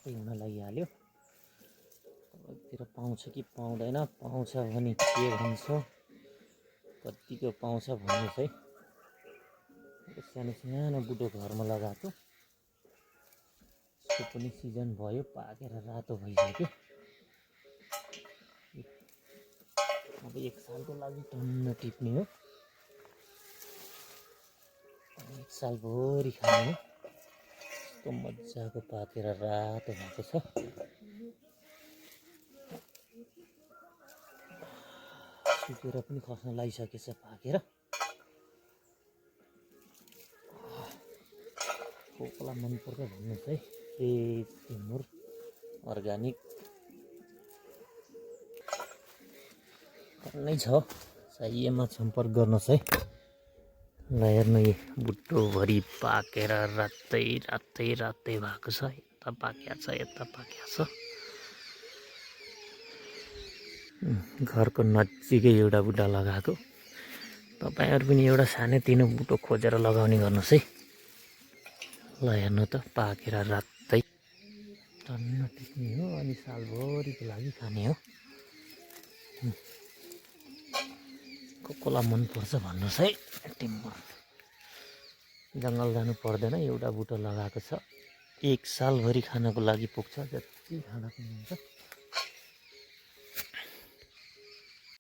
सबै हुन लागिहाल्यो। कतितिर पाउँछ कि पाउँदैन, पाउँछ भने के भन्छ, कतिको पाउँछ भन्नु चाहिँ। सानो सानो बुटो घरमा लगाएको, यसको पनि सिजन भयो, पाकेर रातो भइसक्यो। अब 1 सालको लागि टन्न टिप्ने हो, 1 सालभरि खाने हो। यस्तो मजाको पाकेर रातो भएको छ। सुकेर पनि खस्न लागिसकेछ पाकेर। कोकोलाई मनपर्छ भन्नुहोस् है, फ्रेस टिमुर अर्ग्यानिक नै छ, चाहिएमा सम्पर्क गर्नुहोस् है। ल हेर्नु, यो बुट्टोभरि पाकेर रातै रातै रातै भएको छ। यता पाक्या छ, यता पाक्या छ। घरको नजिकै एउटा बुट्टा लगाएको। तपाईँहरू पनि एउटा सानोतिनो बुटो खोजेर लगाउने गर्नुहोस् है। ल हेर्नु त, पाकेर रातै टन्न टिप्ने हो अनि सालभरिको लागि खाने हो। कोकोलाई मनपर्छ भन्नुहोस् है। टिम्बर जङ्गल जानु पर्दैन, एउटा बुटो लगाएको छ, 1 सालभरि खानको लागि पुग्छ, जति खाँदा पनि हुन्छ।